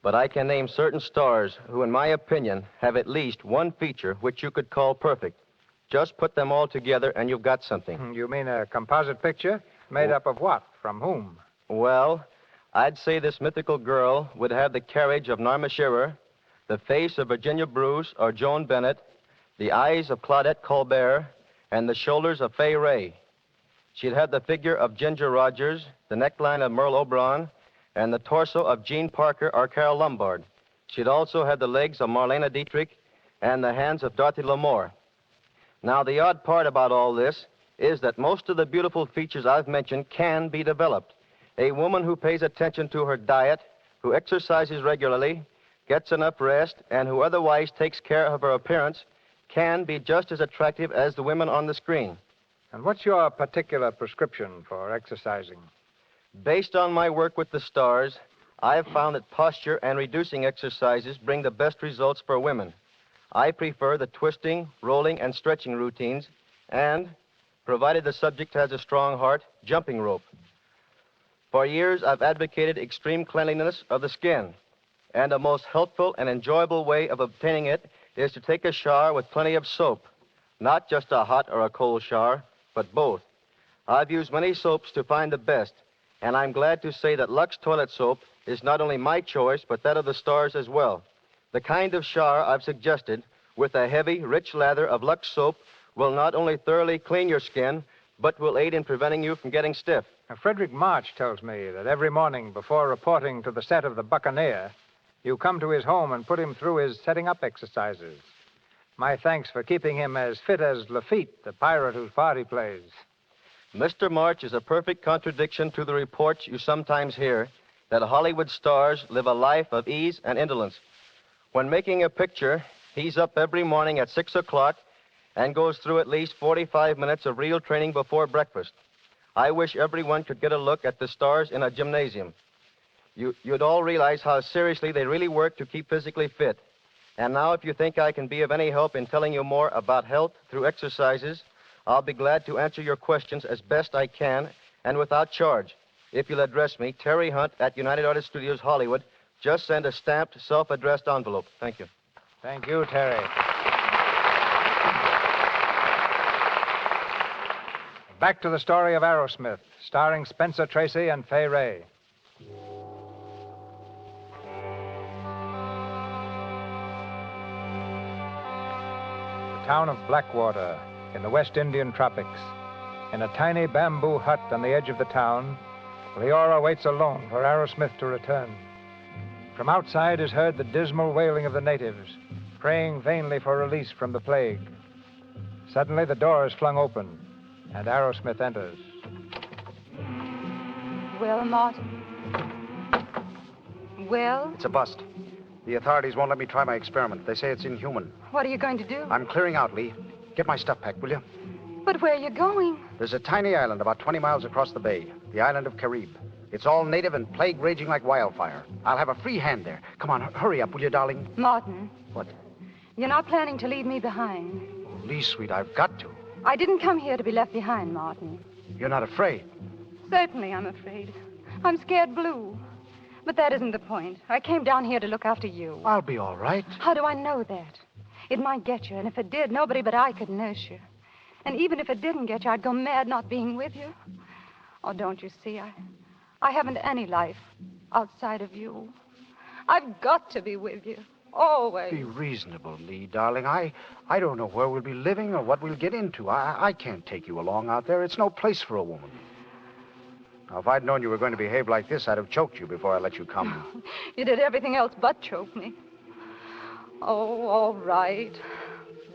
But I can name certain stars who, in my opinion, have at least one feature which you could call perfect. Just put them all together and you've got something. You mean a composite picture? Made up of what? From whom? Well, I'd say this mythical girl would have the carriage of Norma Shearer, the face of Virginia Bruce or Joan Bennett, the eyes of Claudette Colbert, and the shoulders of Fay Wray. She'd have the figure of Ginger Rogers, the neckline of Merle Oberon, and the torso of Jean Parker or Carol Lombard. She'd also have the legs of Marlene Dietrich and the hands of Dorothy L'Amour. Now, the odd part about all this is that most of the beautiful features I've mentioned can be developed. A woman who pays attention to her diet, who exercises regularly, gets enough rest, and who otherwise takes care of her appearance can be just as attractive as the women on the screen. And what's your particular prescription for exercising? Based on my work with the stars, I have found that posture and reducing exercises bring the best results for women. I prefer the twisting, rolling, and stretching routines, and, provided the subject has a strong heart, jumping rope. For years, I've advocated extreme cleanliness of the skin, and a most helpful and enjoyable way of obtaining it is to take a shower with plenty of soap. Not just a hot or a cold shower, but both. I've used many soaps to find the best, and I'm glad to say that Lux toilet soap is not only my choice, but that of the stars as well. The kind of shower I've suggested, with a heavy, rich lather of Lux soap, will not only thoroughly clean your skin, but will aid in preventing you from getting stiff. Now, Frederick March tells me that every morning before reporting to the set of The Buccaneer, you come to his home and put him through his setting-up exercises. My thanks for keeping him as fit as Lafitte, the pirate whose part he plays. Mr. March is a perfect contradiction to the reports you sometimes hear that Hollywood stars live a life of ease and indolence. When making a picture, he's up every morning at 6 o'clock and goes through at least 45 minutes of real training before breakfast. I wish everyone could get a look at the stars in a gymnasium. You'd all realize how seriously they really work to keep physically fit. And now, if you think I can be of any help in telling you more about health through exercises, I'll be glad to answer your questions as best I can and without charge. If you'll address me, Terry Hunt at United Artists Studios, Hollywood, just send a stamped, self-addressed envelope. Thank you. Thank you, Terry. Back to the story of Arrowsmith, starring Spencer Tracy and Fay Wray. The town of Blackwater, in the West Indian tropics. In a tiny bamboo hut on the edge of the town, Leora waits alone for Arrowsmith to return. From outside is heard the dismal wailing of the natives, praying vainly for release from the plague. Suddenly, the door is flung open, and Arrowsmith enters. Well, Martin? Well? It's a bust. The authorities won't let me try my experiment. They say it's inhuman. What are you going to do? I'm clearing out, Lee. Get my stuff packed, will you? But where are you going? There's a tiny island about 20 miles across the bay, the island of Carib. It's all native and plague raging like wildfire. I'll have a free hand there. Come on, hurry up, will you, darling? Martin. What? You're not planning to leave me behind. Oh, Lee, sweet, I've got to. I didn't come here to be left behind, Martin. You're not afraid? Certainly I'm afraid. I'm scared blue. But that isn't the point. I came down here to look after you. I'll be all right. How do I know that? It might get you, and if it did, nobody but I could nurse you. And even if it didn't get you, I'd go mad not being with you. Oh, don't you see? I haven't any life outside of you. I've got to be with you. Always. Be reasonable, Lee, darling. I don't know where we'll be living or what we'll get into. I can't take you along out there. It's no place for a woman. Now, if I'd known you were going to behave like this, I'd have choked you before I let you come. You did everything else but choke me. Oh, all right.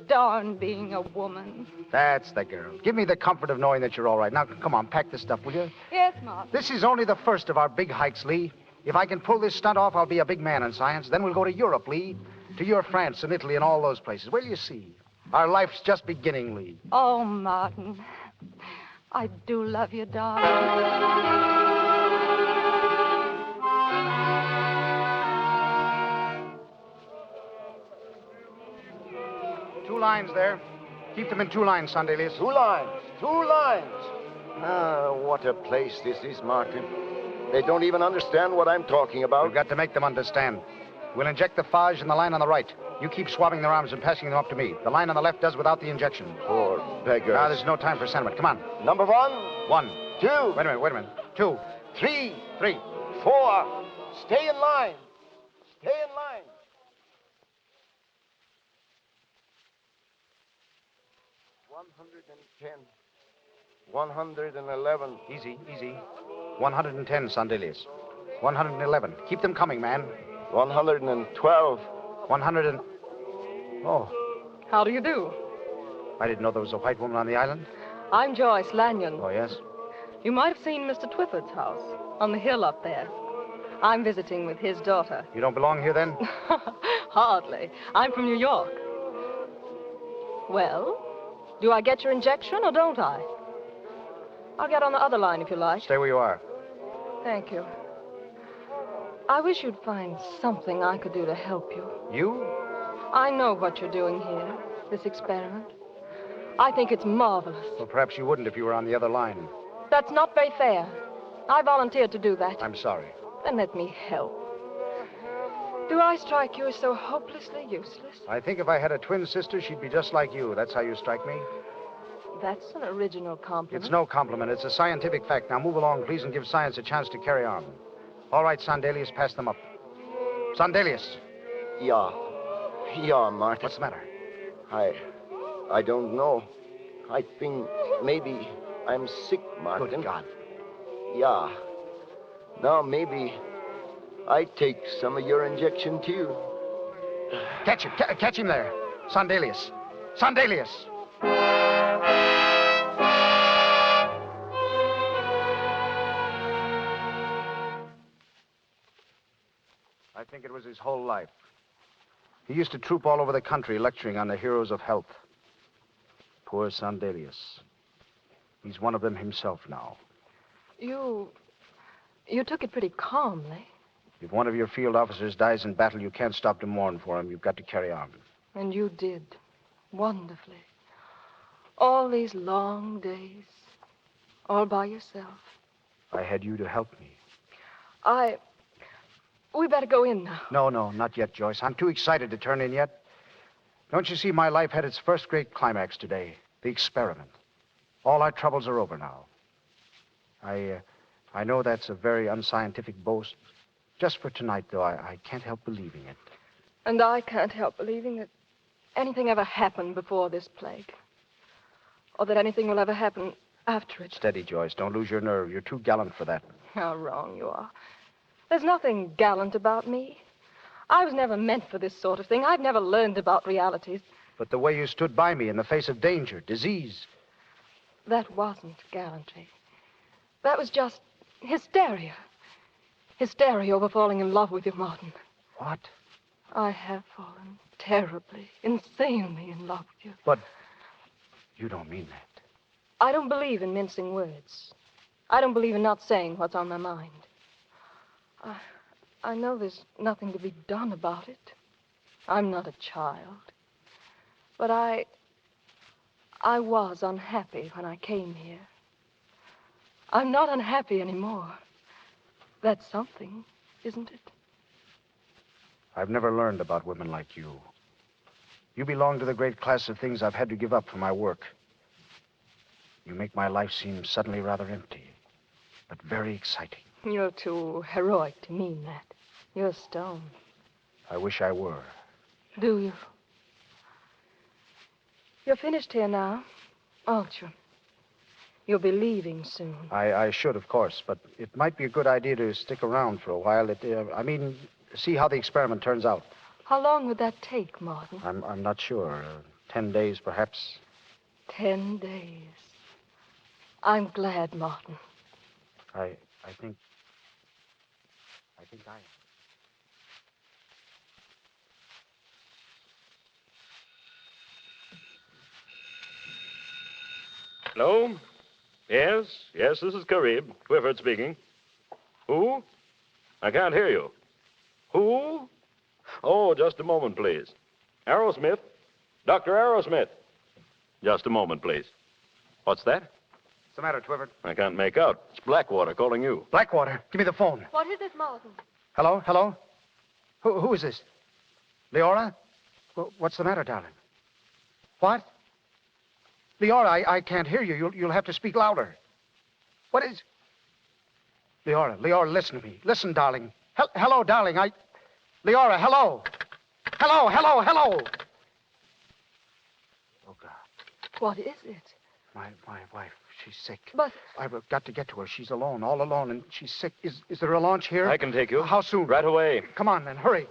Darn being a woman. That's the girl. Give me the comfort of knowing that you're all right. Now, come on, pack this stuff, will you? Yes, Martin. This is only the first of our big hikes, Lee. If I can pull this stunt off, I'll be a big man in science. Then we'll go to Europe, Lee. To your France and Italy and all those places. Well, you see. Our life's just beginning, Lee. Oh, Martin. I do love you, darling. 2 lines there. Keep them in 2 lines, Sunday, Liz. 2 lines. 2 lines. Ah, what a place this is, Martin. They don't even understand what I'm talking about. We've got to make them understand. We'll inject the phage in the line on the right. You keep swabbing their arms and passing them up to me. The line on the left does without the injection. Poor beggars. Now, there's no time for sentiment. Come on. Number 1. 1. 2. Wait a minute. 2. 3. 3. 4. Stay in line. Stay in line. $110. 111. Easy. 110, Sandelius. 111. Keep them coming, man. 112. 100 and... Oh, How do you do? I didn't know there was a white woman on the island. I'm Joyce Lanyon. Oh, yes? You might have seen Mr. Twyford's house on the hill up there. I'm visiting with his daughter. You don't belong here, then? Hardly. I'm from New York. Well, do I get your injection or don't I? I'll get on the other line if you like. Stay where you are. Thank you. I wish you'd find something I could do to help you. You? I know what you're doing here, this experiment. I think it's marvelous. Well, perhaps you wouldn't if you were on the other line. That's not very fair. I volunteered to do that. I'm sorry. Then let me help. Do I strike you as so hopelessly useless? I think if I had a twin sister, she'd be just like you. That's how you strike me. That's an original compliment. It's no compliment. It's a scientific fact. Now move along, please, and give science a chance to carry on. All right, Sandelius, pass them up. Sandelius. Yeah, Martin. What's the matter? I don't know. I think maybe I'm sick, Martin. Good God. Yeah. Now maybe I take some of your injection, too. Catch him. Catch him there. Sandelius. Sandelius. I think it was his whole life. He used to troop all over the country lecturing on the heroes of health. Poor Sandelius. He's one of them himself now. You took it pretty calmly. If one of your field officers dies in battle, you can't stop to mourn for him. You've got to carry on. And you did. Wonderfully. All these long days. All by yourself. I had you to help me. We better go in now. No, not yet, Joyce. I'm too excited to turn in yet. Don't you see, my life had its first great climax today. The experiment. All our troubles are over now. I know that's a very unscientific boast. Just for tonight, though, I can't help believing it. And I can't help believing that anything ever happened before this plague. Or that anything will ever happen after it. Steady, Joyce. Don't lose your nerve. You're too gallant for that. How wrong you are. There's nothing gallant about me. I was never meant for this sort of thing. I've never learned about realities. But the way you stood by me in the face of danger, disease. That wasn't gallantry. That was just hysteria. Hysteria over falling in love with you, Martin. What? I have fallen terribly, insanely in love with you. But you don't mean that. I don't believe in mincing words. I don't believe in not saying what's on my mind. I know there's nothing to be done about it. I'm not a child. But I was unhappy when I came here. I'm not unhappy anymore. That's something, isn't it? I've never learned about women like you. You belong to the great class of things I've had to give up for my work. You make my life seem suddenly rather empty, but very exciting. You're too heroic to mean that. You're stone. I wish I were. Do you? You're finished here now, aren't you? You'll be leaving soon. I should, of course, but it might be a good idea to stick around for a while. See how the experiment turns out. How long would that take, Martin? I'm not sure. 10 days, perhaps. 10 days. I'm glad, Martin. I think I am. Hello? Yes, this is Carib. Twyford speaking. Who? I can't hear you. Who? Oh, just a moment, please. Arrowsmith? Dr. Arrowsmith. Just a moment, please. What's that? What's the matter, Twifford? I can't make out. It's Blackwater calling you. Blackwater, give me the phone. What is it, Martin? Hello? Hello? Who is this? Leora? What's the matter, darling? What? Leora, I can't hear you. You'll have to speak louder. What is... Leora, listen to me. Listen, darling. Hello, darling. Leora, hello. Hello. Oh, God. What is it? My wife, she's sick. But... I've got to get to her. She's alone, all alone, and she's sick. Is there a launch here? I can take you. How soon? Right away. Come on, then. Hurry.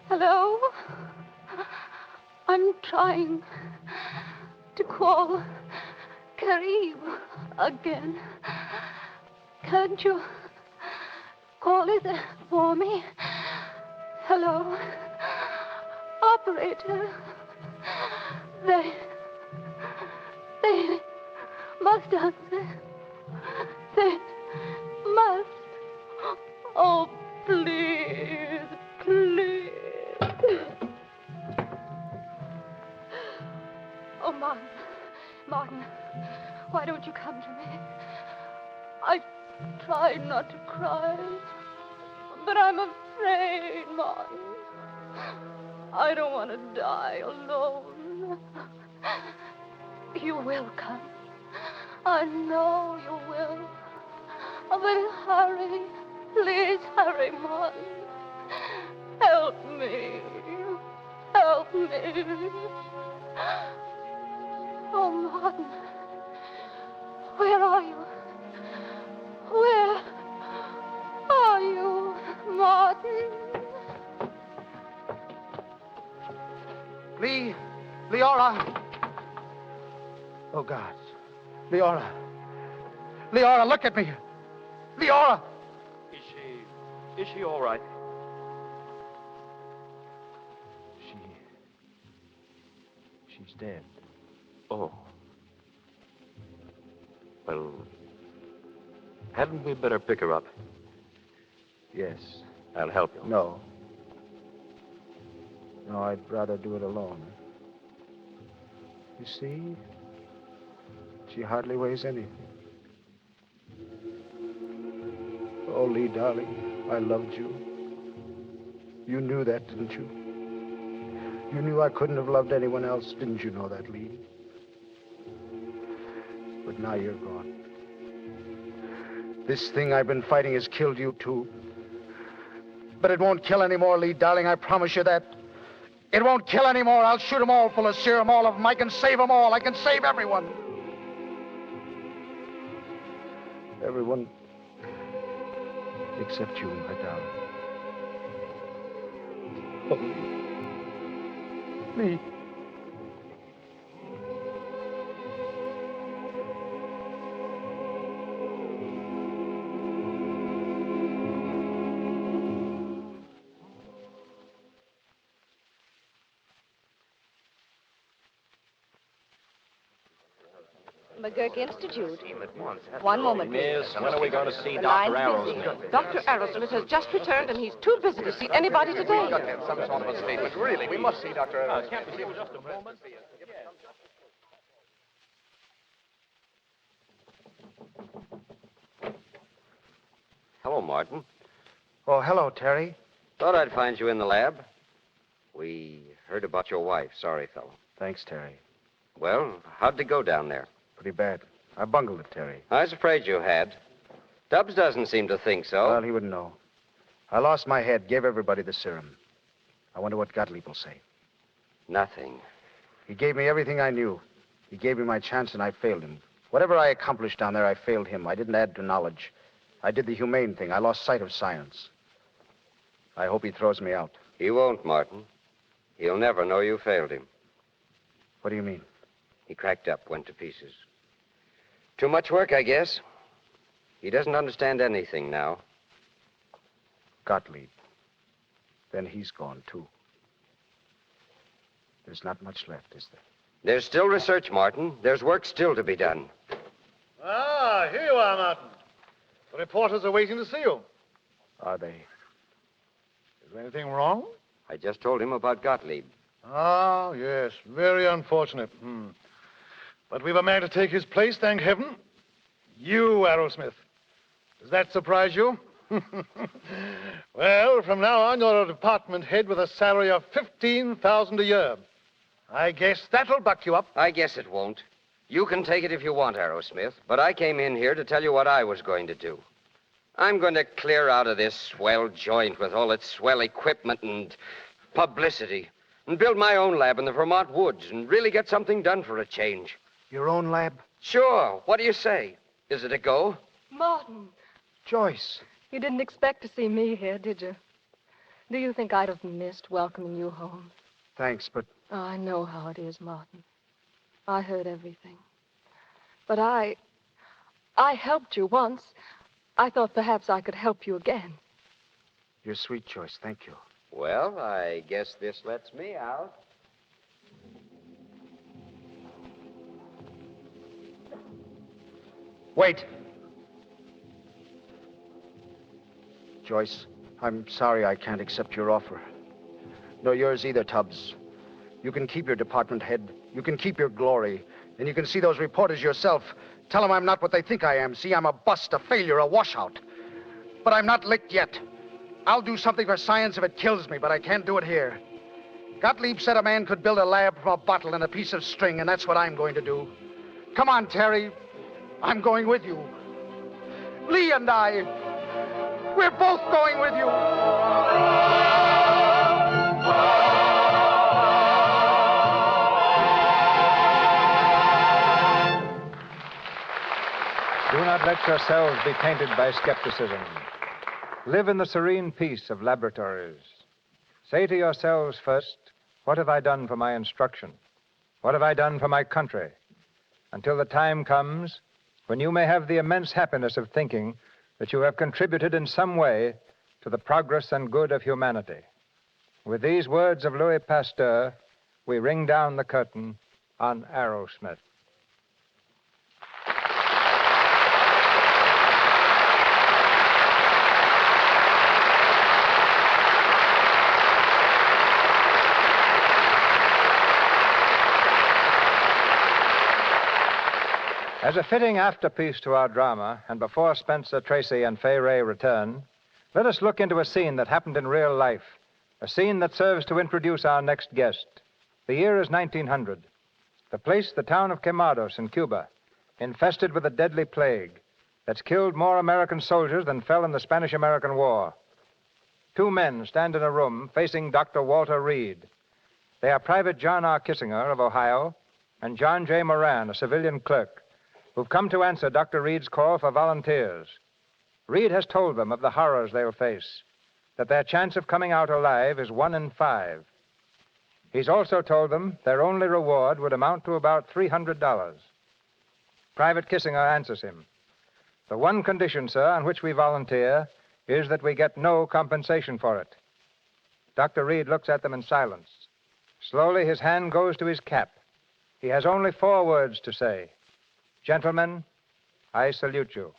Hello? I'm trying to call Kareem again. Can't you call it for me? Hello? Operator. They must answer. They must. Oh, please. Oh, Martin, why don't you come to me? I tried not to cry, but I'm afraid, Martin. I don't want to die alone. You will come. I know you will. Oh, but hurry. Please hurry, Martin. Help me. Oh, Martin. Where are you? Where are you, Martin? Leora. Oh, God. Leora, look at me. Leora. Is she all right? She's dead. Oh. Well, hadn't we better pick her up? Yes. I'll help you. No, I'd rather do it alone. You see? She hardly weighs anything. Oh, Lee, darling, I loved you. You knew that, didn't you? You knew I couldn't have loved anyone else. Didn't you know that, Lee? But now you're gone. This thing I've been fighting has killed you, too. But it won't kill anymore, Lee, darling. I promise you that. It won't kill anymore. I'll shoot them all full of serum, all of them. I can save them all. I can save everyone. Everyone except you, my darling. Oh, Lee. McGurk Institute. One moment, please. Miss, when are we going to see The Dr. line's busy. Arrowsmith? Dr. Arrowsmith has just returned, and he's too busy to see anybody today. We've got to have some sort of a statement. Really, we must see Dr. Arrowsmith. Can't we see him just a moment? Hello, Martin. Oh, hello, Terry. Thought I'd find you in the lab. We heard about your wife. Sorry, fellow. Thanks, Terry. Well, how'd it go down there? Pretty bad. I bungled it, Terry. I was afraid you had. Stubbs doesn't seem to think so. Well, he wouldn't know. I lost my head, gave everybody the serum. I wonder what Gottlieb will say. Nothing. He gave me everything I knew. He gave me my chance, and I failed him. Whatever I accomplished down there, I failed him. I didn't add to knowledge. I did the humane thing. I lost sight of science. I hope he throws me out. He won't, Martin. He'll never know you failed him. What do you mean? He cracked up, went to pieces. Too much work, I guess. He doesn't understand anything now. Gottlieb. Then he's gone, too. There's not much left, is there? There's still research, Martin. There's work still to be done. Ah, here you are, Martin. The reporters are waiting to see you. Are they? Is there anything wrong? I just told him about Gottlieb. Ah, yes. Very unfortunate. But we've a man to take his place, thank heaven. You, Arrowsmith. Does that surprise you? Well, from now on, you're a department head with a salary of $15,000 a year. I guess that'll buck you up. I guess it won't. You can take it if you want, Arrowsmith, but I came in here to tell you what I was going to do. I'm going to clear out of this swell joint with all its swell equipment and publicity and build my own lab in the Vermont woods and really get something done for a change. Your own lab? Sure. What do you say? Is it a go? Martin. Joyce. You didn't expect to see me here, did you? Do you think I'd have missed welcoming you home? Thanks, but... Oh, I know how it is, Martin. I heard everything. But I helped you once. I thought perhaps I could help you again. You're sweet, Joyce. Thank you. Well, I guess this lets me out. Wait. Joyce, I'm sorry I can't accept your offer. No, yours either, Tubbs. You can keep your department head. You can keep your glory. And you can see those reporters yourself. Tell them I'm not what they think I am. See, I'm a bust, a failure, a washout. But I'm not licked yet. I'll do something for science if it kills me, but I can't do it here. Gottlieb said a man could build a lab from a bottle and a piece of string, and that's what I'm going to do. Come on, Terry. I'm going with you. Lee and I, we're both going with you. Do not let yourselves be tainted by skepticism. Live in the serene peace of laboratories. Say to yourselves first, what have I done for my instruction? What have I done for my country? Until the time comes when you may have the immense happiness of thinking that you have contributed in some way to the progress and good of humanity. With these words of Louis Pasteur, we ring down the curtain on Arrowsmith. As a fitting afterpiece to our drama, and before Spencer Tracy and Fay Wray return, let us look into a scene that happened in real life, a scene that serves to introduce our next guest. The year is 1900. The place, the town of Quemados in Cuba, infested with a deadly plague that's killed more American soldiers than fell in the Spanish-American War. Two men stand in a room facing Dr. Walter Reed. They are Private John R. Kissinger of Ohio and John J. Moran, a civilian clerk, who've come to answer Dr. Reed's call for volunteers. Reed has told them of the horrors they'll face, that their chance of coming out alive is 1 in 5. He's also told them their only reward would amount to about $300. Private Kissinger answers him. The one condition, sir, on which we volunteer is that we get no compensation for it. Dr. Reed looks at them in silence. Slowly, his hand goes to his cap. He has only 4 words to say. Gentlemen, I salute you.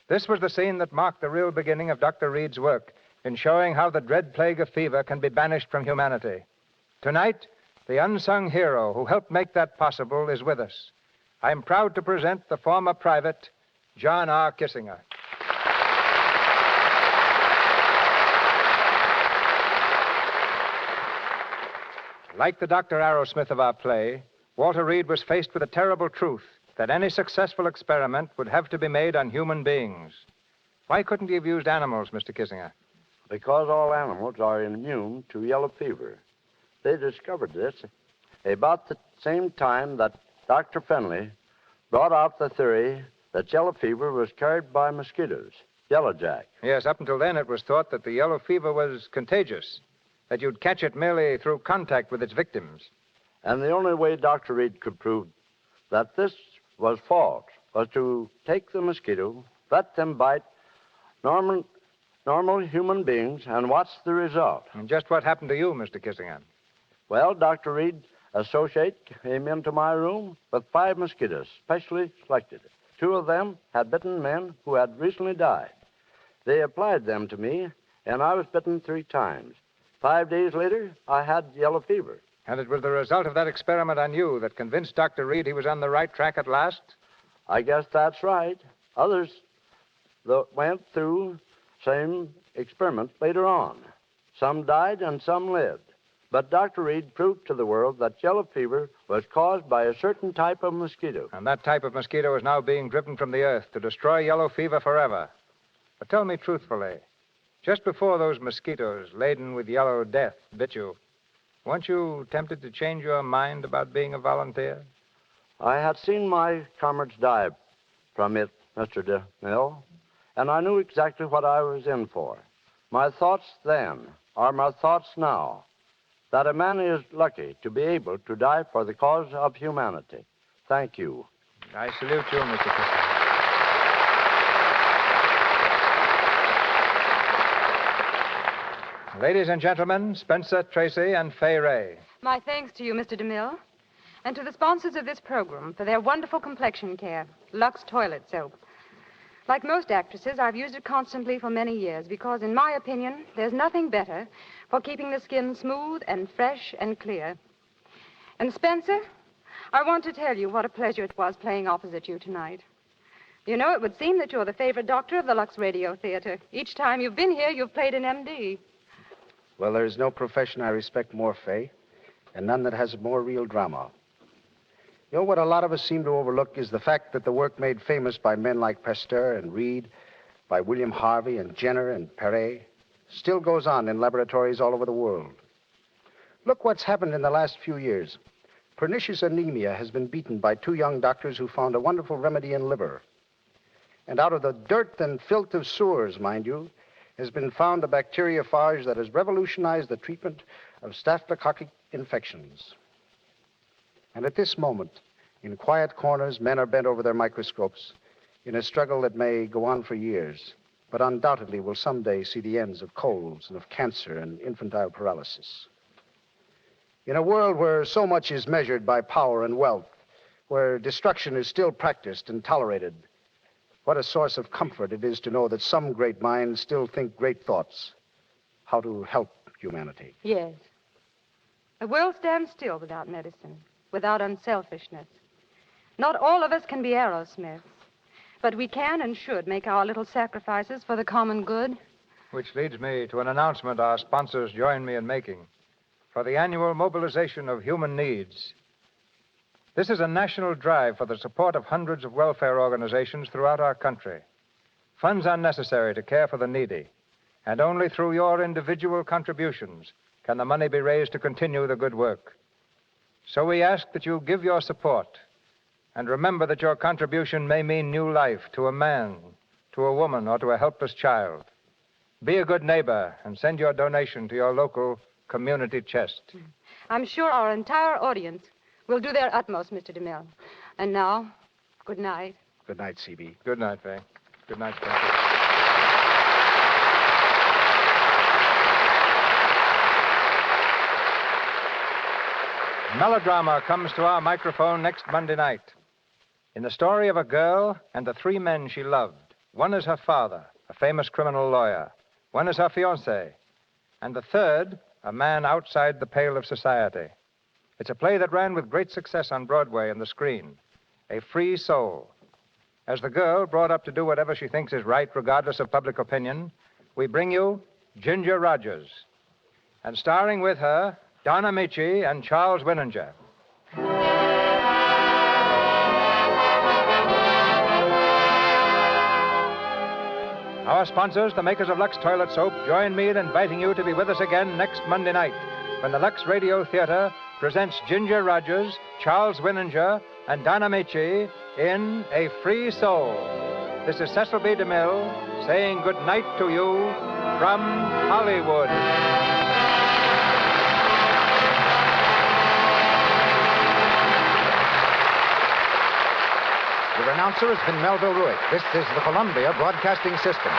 This was the scene that marked the real beginning of Dr. Reed's work in showing how the dread plague of fever can be banished from humanity. Tonight, the unsung hero who helped make that possible is with us. I'm proud to present the former private, John R. Kissinger. Like the Dr. Arrowsmith of our play, Walter Reed was faced with a terrible truth that any successful experiment would have to be made on human beings. Why couldn't he have used animals, Mr. Kissinger? Because all animals are immune to yellow fever. They discovered this about the same time that Dr. Finley brought out the theory that yellow fever was carried by mosquitoes, yellowjack. Yes, up until then it was thought that the yellow fever was contagious, that you'd catch it merely through contact with its victims. And the only way Dr. Reed could prove that this was false was to take the mosquito, let them bite normal human beings, and watch the result. And just what happened to you, Mr. Kissinger? Well, Dr. Reed's associate came into my room with 5 mosquitoes, specially selected. 2 of them had bitten men who had recently died. They applied them to me, and I was bitten 3 times. 5 days later, I had yellow fever. And it was the result of that experiment on you that convinced Dr. Reed he was on the right track at last? I guess that's right. Others went through same experiment later on. Some died and some lived. But Dr. Reed proved to the world that yellow fever was caused by a certain type of mosquito. And that type of mosquito is now being driven from the earth to destroy yellow fever forever. But tell me truthfully, just before those mosquitoes laden with yellow death bit you, weren't you tempted to change your mind about being a volunteer? I had seen my comrades die from it, Mr. DeMille, and I knew exactly what I was in for. My thoughts then are my thoughts now, that a man is lucky to be able to die for the cause of humanity. Thank you. I salute you, Mr. Christopher. Ladies and gentlemen, Spencer Tracy and Fay Wray. My thanks to you, Mr. DeMille, and to the sponsors of this program for their wonderful complexion care, Lux Toilet Soap. Like most actresses, I've used it constantly for many years because, in my opinion, there's nothing better for keeping the skin smooth and fresh and clear. And Spencer, I want to tell you what a pleasure it was playing opposite you tonight. You know, it would seem that you're the favorite doctor of the Lux Radio Theater. Each time you've been here, you've played an MD. Well, there's no profession I respect more, Fay, and none that has more real drama. You know, what a lot of us seem to overlook is the fact that the work made famous by men like Pasteur and Reed, by William Harvey and Jenner and Perret, still goes on in laboratories all over the world. Look what's happened in the last few years. Pernicious anemia has been beaten by 2 young doctors who found a wonderful remedy in liver. And out of the dirt and filth of sewers, mind you, has been found a bacteriophage that has revolutionized the treatment of staphylococcal infections. And at this moment, in quiet corners, men are bent over their microscopes in a struggle that may go on for years, but undoubtedly will someday see the ends of colds and of cancer and infantile paralysis. In a world where so much is measured by power and wealth, where destruction is still practiced and tolerated, what a source of comfort it is to know that some great minds still think great thoughts, how to help humanity. Yes. The world stands still without medicine, without unselfishness. Not all of us can be Arrowsmiths, but we can and should make our little sacrifices for the common good. Which leads me to an announcement our sponsors join me in making for the annual mobilization of human needs. This is a national drive for the support of hundreds of welfare organizations throughout our country. Funds are necessary to care for the needy, and only through your individual contributions can the money be raised to continue the good work. So we ask that you give your support, and remember that your contribution may mean new life to a man, to a woman, or to a helpless child. Be a good neighbor and send your donation to your local community chest. I'm sure our entire audience will do their utmost, Mr. DeMille. And now, good night. Good night, CB. Good night, Fay. Good night, Spencer. Melodrama comes to our microphone next Monday night. In the story of a girl and the 3 men she loved. One is her father, a famous criminal lawyer. One is her fiancé. And the third, a man outside the pale of society. It's a play that ran with great success on Broadway and the screen. A free soul. As the girl, brought up to do whatever she thinks is right, regardless of public opinion, we bring you Ginger Rogers. And starring with her, Donna Michi and Charles Winninger. Our sponsors, the makers of Lux Toilet Soap, join me in inviting you to be with us again next Monday night when the Lux Radio Theater presents Ginger Rogers, Charles Winninger, and Donna Michi in A Free Soul. This is Cecil B. DeMille saying good night to you from Hollywood. Your announcer has been Melville Ruick. This is the Columbia Broadcasting System.